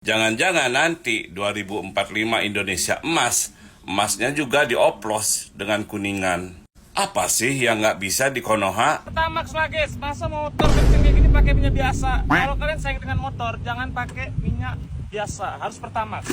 Jangan-jangan nanti 2045 Indonesia emas, emasnya juga dioplos dengan kuningan. Apa sih yang nggak bisa di Konoha? Pertamax lah guys, masa motor kenceng kayak gini pakai minyak biasa? Kalau kalian sayang dengan motor, jangan pakai minyak biasa, harus Pertamax.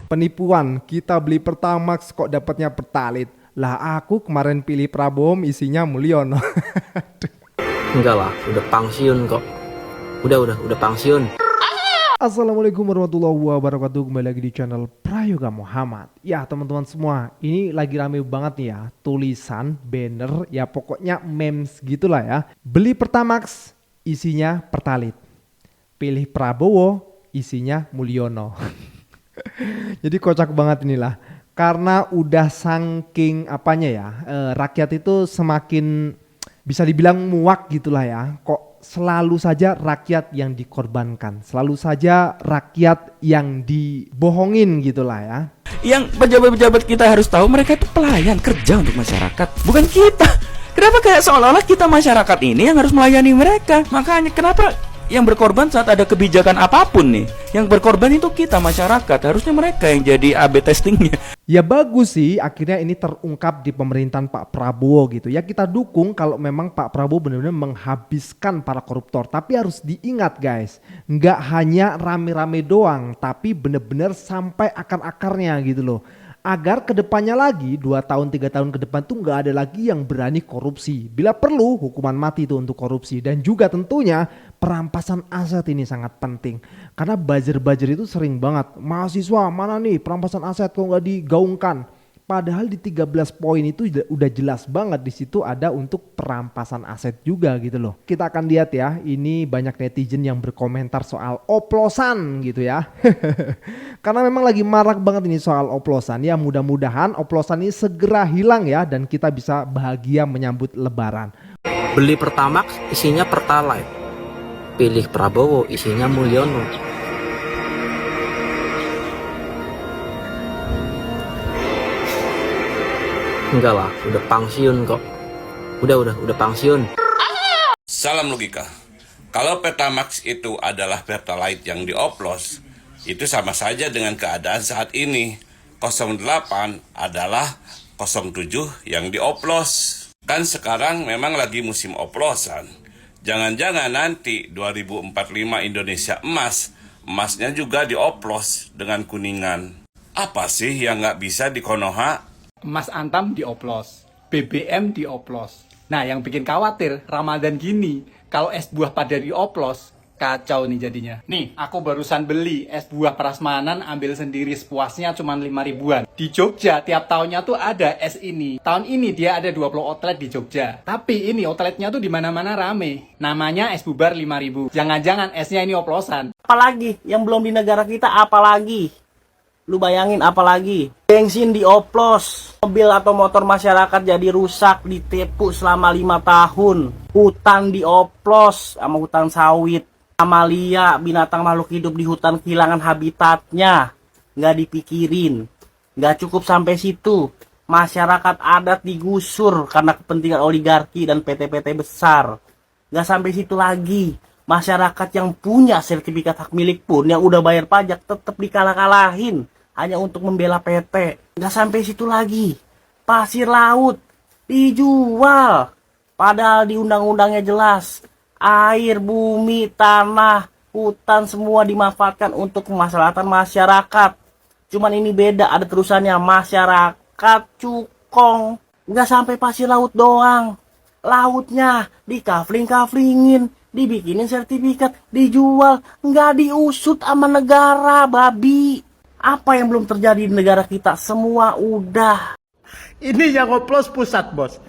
Penipuan, kita beli Pertamax kok dapatnya Pertalite. Lah aku kemarin pilih Prabowo isinya Mulyono. Enggak lah, udah pensiun kok. Udah pensiun. Assalamualaikum warahmatullahi wabarakatuh. Kembali lagi di channel Prayoga Muhammad. Ya teman-teman semua, ini lagi rame banget nih ya. Tulisan, banner, ya pokoknya memes gitulah ya. Beli Pertamax, isinya Pertalite. Pilih Prabowo, isinya Mulyono. Jadi kocak banget inilah. Karena udah saking apanya ya, rakyat itu semakin bisa dibilang muak gitulah ya. Kok selalu saja rakyat yang dikorbankan, selalu saja rakyat yang dibohongin gitulah ya. Yang pejabat-pejabat kita harus tahu, mereka itu pelayan kerja untuk masyarakat, bukan kita. Kenapa kayak seolah-olah kita masyarakat ini yang harus melayani mereka? Makanya kenapa yang berkorban saat ada kebijakan apapun nih, yang berkorban itu kita masyarakat, harusnya mereka yang jadi AB testingnya. Ya bagus sih akhirnya ini terungkap di pemerintahan Pak Prabowo gitu. Ya kita dukung kalau memang Pak Prabowo benar-benar menghabiskan para koruptor. Tapi harus diingat guys, nggak hanya rame-rame doang, tapi benar-benar sampai akar-akarnya gitu loh. Agar kedepannya lagi 2 tahun 3 tahun ke depan tuh nggak ada lagi yang berani korupsi. Bila perlu hukuman mati itu untuk korupsi. Dan juga tentunya perampasan aset ini sangat penting. Karena buzzer-buzzer itu sering banget. Mahasiswa mana nih perampasan aset kok nggak digaungkan. Padahal di 13 poin itu udah jelas banget di situ ada untuk perampasan aset juga gitu loh. Kita akan lihat ya, ini banyak netizen yang berkomentar soal oplosan gitu ya. Karena memang lagi marak banget ini soal oplosan. Ya mudah-mudahan oplosan ini segera hilang ya dan kita bisa bahagia menyambut lebaran. Beli Pertamax, isinya Pertalite. Pilih Prabowo, isinya Mulyono. Enggak lah, udah pensiun kok. Udah pensiun. Salam logika. Kalau Pertamax itu adalah Pertalite yang dioplos, itu sama saja dengan keadaan saat ini. 08 adalah 07 yang dioplos. Kan sekarang memang lagi musim oplosan. Jangan-jangan nanti 2045 Indonesia emas, emasnya juga dioplos dengan kuningan. Apa sih yang nggak bisa di Konoha? Emas Antam dioplos, BBM dioplos. Nah yang bikin khawatir Ramadan gini, kalau es buah pada dioplos, kacau nih jadinya. Nih aku barusan beli es buah prasmanan, ambil sendiri sepuasnya cuma 5 ribuan. Di Jogja tiap tahunnya tuh ada es ini. Tahun ini dia ada 20 outlet di Jogja. Tapi ini outletnya tuh di mana-mana rame. Namanya es bubar 5.000. Jangan-jangan esnya ini oplosan. Apalagi yang belum di negara kita, apalagi lu bayangin, apalagi bensin dioplos, mobil atau motor masyarakat jadi rusak, ditipu selama 5 tahun, hutan dioplos sama hutan sawit, mamalia, binatang makhluk hidup di hutan kehilangan habitatnya, nggak dipikirin. Nggak cukup sampai situ, masyarakat adat digusur karena kepentingan oligarki dan PT-PT besar. Nggak sampai situ lagi, masyarakat yang punya sertifikat hak milik pun yang udah bayar pajak tetap dikalah-kalahin hanya untuk membela PT. Nggak sampai situ lagi, pasir laut dijual. Padahal di undang-undangnya jelas, air, bumi, tanah, hutan semua dimanfaatkan untuk kemaslahatan masyarakat. Cuman ini beda, ada terusannya, masyarakat cukong. Nggak sampai pasir laut doang, lautnya dikafling-kaflingin, dibikinin sertifikat, dijual, nggak diusut sama negara, babi. Apa yang belum terjadi di negara kita? Semua udah. Ini yang ngoplos pusat, bos.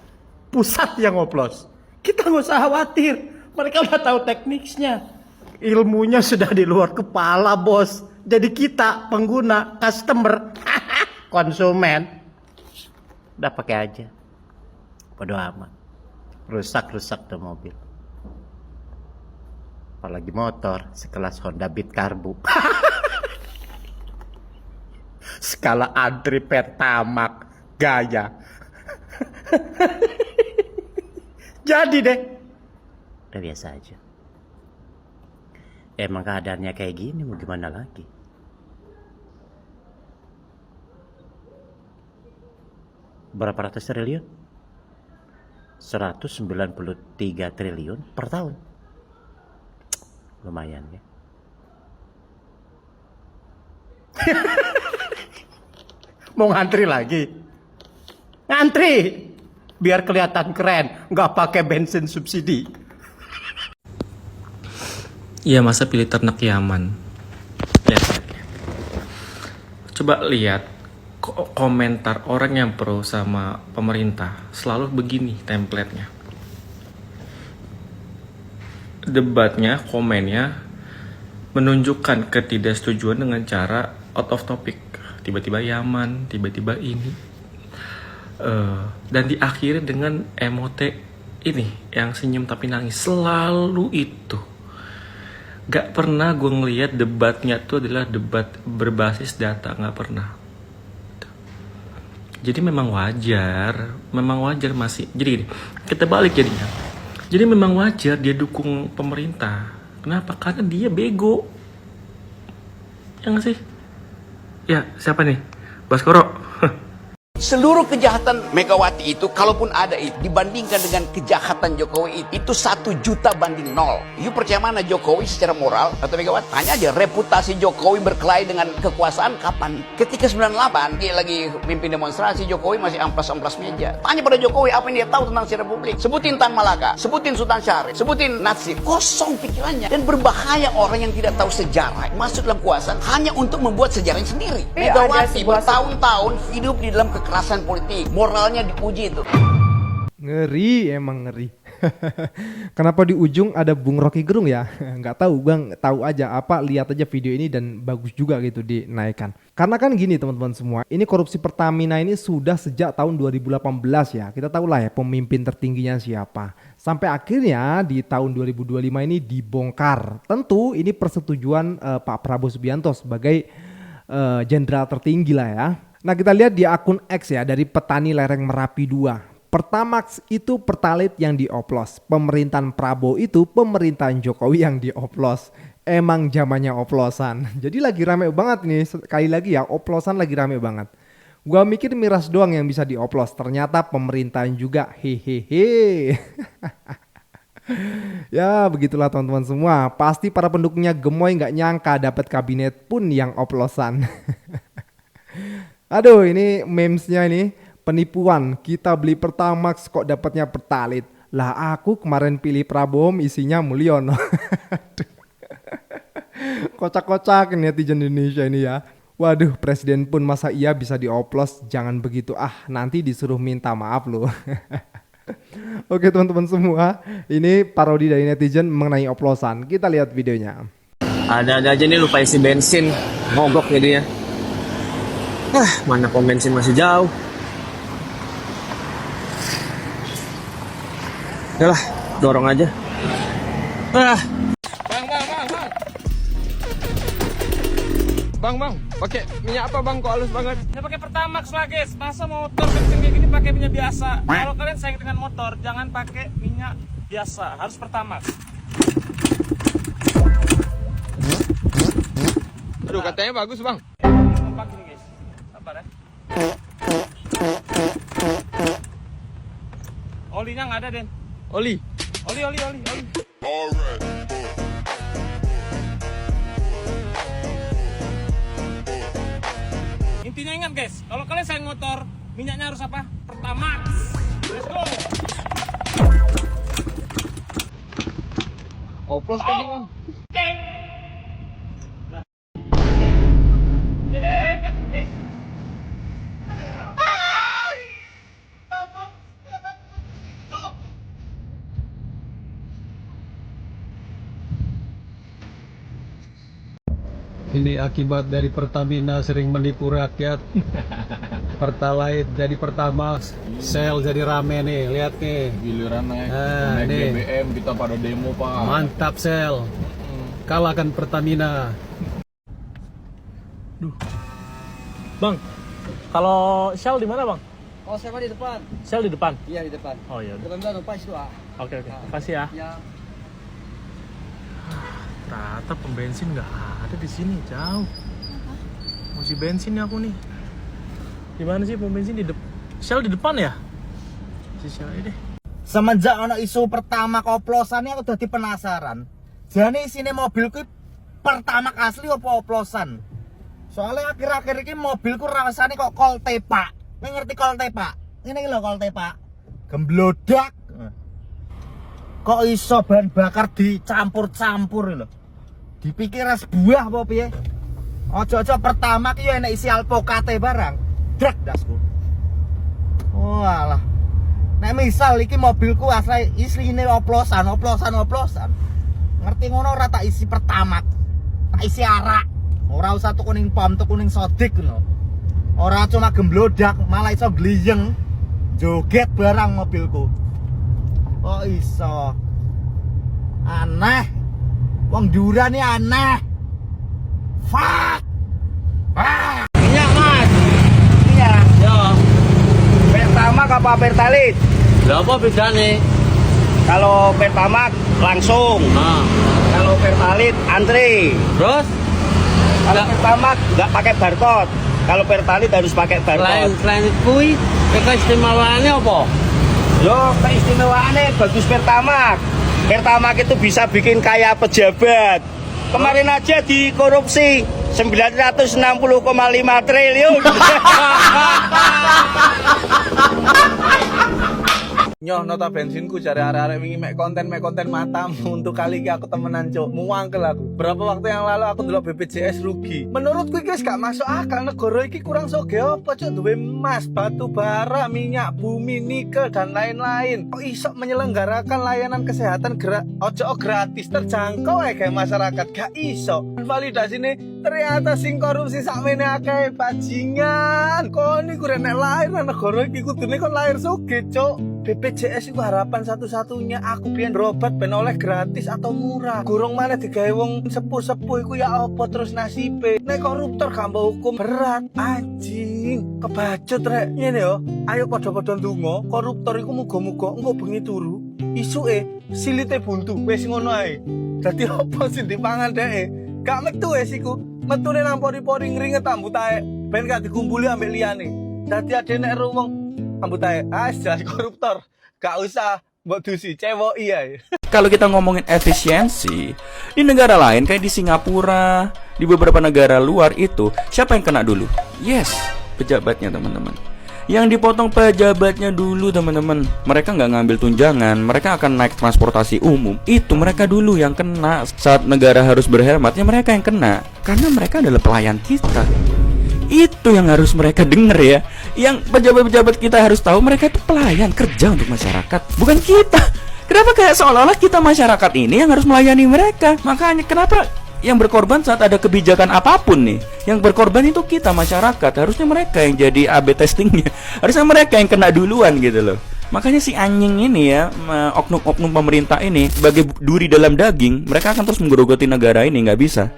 Pusat yang ngoplos. Kita nggak usah khawatir. Mereka udah tahu tekniknya. Ilmunya sudah di luar kepala, bos. Jadi kita, pengguna, customer, konsumen, udah pakai aja. Bodo amat. Rusak-rusak tuh mobil. Apalagi motor, sekelas Honda Beat Karbu. Skala antri Pertamax gaya. Jadi deh, udah biasa aja. Emang keadaannya kayak gini, mau gimana lagi? Berapa ratus triliun? 193 triliun per tahun. Lumayan ya. Mau ngantri lagi? Ngantri! Biar kelihatan keren, nggak pakai bensin subsidi. Iya, masa pilih ternak Yaman. Lihat. Coba lihat komentar orang yang pro sama pemerintah. Selalu begini template-nya. Debatnya, komennya menunjukkan ketidaksetujuan dengan cara out of topic. Tiba-tiba Yaman, tiba-tiba ini. Dan diakhiri dengan emote ini yang senyum tapi nangis. Selalu itu. Gak pernah gue ngeliat debatnya tuh adalah debat berbasis data, gak pernah. Jadi memang wajar masih. Jadi gini, kita balik jadinya. Jadi memang wajar dia dukung pemerintah. Kenapa? Karena dia bego. Ya gak sih? Ya, siapa nih? Baskoro. Seluruh kejahatan Megawati itu, kalaupun ada itu, dibandingkan dengan kejahatan Jokowi itu 1 juta banding 0. You percaya mana Jokowi secara moral atau Megawati? Tanya aja, reputasi Jokowi berkelahi dengan kekuasaan kapan? Ketika 98, dia lagi mimpin demonstrasi, Jokowi masih amplas-amplas meja. Tanya pada Jokowi apa yang dia tahu tentang sejarah publik. Sebutin Tan Malaka, sebutin Sultan Syarif, sebutin Natsir. Kosong pikirannya. Dan berbahaya orang yang tidak tahu sejarah masuk dalam kekuasaan hanya untuk membuat sejarahnya sendiri. Megawati bertahun-tahun hidup di dalam kekerasan politik, moralnya diuji itu. Ngeri, emang ngeri. Kenapa di ujung ada Bung Rocky Gerung ya? Nggak tahu, Bang. Tahu aja apa, lihat aja video ini dan bagus juga gitu dinaikkan. Karena kan gini teman-teman semua, ini korupsi Pertamina ini sudah sejak tahun 2018 ya. Kita tahu lah ya pemimpin tertingginya siapa. Sampai akhirnya di tahun 2025 ini dibongkar. Tentu ini persetujuan Pak Prabowo Subianto sebagai jenderal tertinggi lah ya. Nah kita lihat di akun X ya, dari petani lereng Merapi 2. Pertamax itu Pertalite yang dioplos. Pemerintahan Prabowo itu pemerintahan Jokowi yang dioplos. Emang zamannya oplosan. Jadi lagi rame banget nih, sekali lagi ya, oplosan lagi rame banget. Gua mikir miras doang yang bisa dioplos, ternyata pemerintahan juga, hehehe. Ya begitulah teman-teman semua. Pasti para pendukungnya gemoy nggak nyangka dapat kabinet pun yang oplosan. Aduh, ini memesnya ini penipuan. Kita beli Pertamax kok dapatnya Pertalite. Lah aku kemarin pilih Prabowo isinya Mulyono. Kocak-kocak netizen Indonesia ini ya. Waduh, presiden pun masa iya bisa dioplos. Jangan begitu, nanti disuruh minta maaf loh. Oke teman-teman semua, ini parodi dari netizen mengenai oplosan. Kita lihat videonya. Ada-ada aja nih lupa isi bensin, mogok jadinya. Mana pom bensin masih jauh. Yalah, dorong aja. Bang, pakai minyak apa bang? Kok halus banget? Ya pakai Pertamax lah guys. Masa motor kenceng kayak gini pakai minyak biasa? Kalau kalian sayang dengan motor, jangan pakai minyak biasa, harus Pertamax. Aduh, katanya bagus bang. Kompak ini guys. Sabar ya. Olinya nggak ada Den. Oli. Oli. Intinya ingat guys, kalau kalian sayang motor, minyaknya harus apa? Pertamax. Let's go. Oplos tadi bang. Ini akibat dari Pertamina sering menipu rakyat. Pertalite jadi Pertamax, Shell jadi rame nih, lihat nih. Giliran naik nih. BBM kita pada demo pak. Mantap Shell, kalahkan Pertamina. Bang, kalau Shell di mana bang? Oh, saya di depan. Shell di depan. Iya di depan. Oh iya. Depan pas itu Oke. Makasih ya. Ya. Ternyata pom bensin nggak ada di sini, jauh. Mesti bensin nih aku nih. Di mana sih pom bensin? Shell di depan ya? Si Shell ini deh. Semenjak ono isu pertama oplosan ini aku dadi penasaran. Jane isine mobilku pertama asli apa oplosan? Soalnya akhir-akhir ini mobilku rasanya kok kol tepak. Ngerti kol tepak? Ini lho kol tepak. Gemblodak. Kok iso bahan bakar dicampur-campur lho. Dipikir es buah apa piye? Ojo-ojo pertama ki yo enek isi alpokate barang. Drak dasku. Walah. Nek misal iki mobilku asli isine oplosan. Ngerti ngono ora tak isi pertama. Tak isi arak. Ora usah tuku ning pom, tuku ning sodik ngono. Ora cuma gemblodak, malah iso gliyeng. Joget barang mobilku. Kok iso? Aneh. Wong Dura nih aneh. Fuck. Minyak Mas. Minyak. Yo. Pertamax apa Pertalite? Lah apa bedane? Kalau Pertamax langsung. Kalau Pertalite antri. Terus Kalau Pertamax nggak pakai barcode. Kalau Pertalite harus pakai barcode. selain kuwi, keistimewaannya apa? Yo, keistimewaannya bagus Pertamax. Pertamax itu bisa bikin kaya pejabat. Kemarin aja dikorupsi 960,5 triliun. Nyoh nota bensinku cari arek-arek wingi mek konten matamu untuk kali iki aku temenan cuk. Muangkel aku. Berapa waktu yang lalu aku ndelok BPJS rugi. Menurutku iki wis gak masuk akal, negara iki kurang soge apa cuk, duwe emas, batu bara, minyak bumi, nikel dan lain-lain. Kok iso menyelenggarakan layanan kesehatan gratis terjangkau kayak masyarakat? Gak iso. Validasine ternyata sing korupsi sakmene akeh bajingan. Kon niku rene lahir nang negara iki kudune kon lahir soge cuk. BPJS itu harapan satu-satunya aku pengen berobat ben oleh gratis atau murah. Gurung mana digawe wong sepuh-sepuh iku ya apa terus nasibe. Nek koruptor gak mbok hukum berat anjing. Kebacut rek ngene yo. Ayo padha-padha ndonga koruptor iku muga-muga engko bengi turu isuke silite buntu wis ngono ae. Dadi apa sing dipangan dheke? Gak metu wis iku. Metune nang pori-pori ngringet ambut ae ben gak dikumpuli ambek liyane. Dadi ade nek wong ambut ae, jadi koruptor. Gak usah mbok dusi cewek iya. Kalau kita ngomongin efisiensi, di negara lain kayak di Singapura, di beberapa negara luar itu, siapa yang kena dulu? Yes, pejabatnya teman-teman. Yang dipotong pejabatnya dulu teman-teman. Mereka nggak ngambil tunjangan, mereka akan naik transportasi umum. Itu mereka dulu yang kena. Saat negara harus berhemat, ya mereka yang kena. Karena mereka adalah pelayan kita. Itu yang harus mereka denger ya. Yang pejabat-pejabat kita harus tahu, mereka itu pelayan kerja untuk masyarakat, bukan kita. Kenapa kayak seolah-olah kita masyarakat ini yang harus melayani mereka? Makanya kenapa yang berkorban saat ada kebijakan apapun nih, yang berkorban itu kita masyarakat. Harusnya mereka yang jadi AB testingnya. Harusnya mereka yang kena duluan gitu loh. Makanya si anjing ini ya, oknum-oknum pemerintah ini sebagai duri dalam daging, mereka akan terus menggerogoti negara ini, nggak bisa.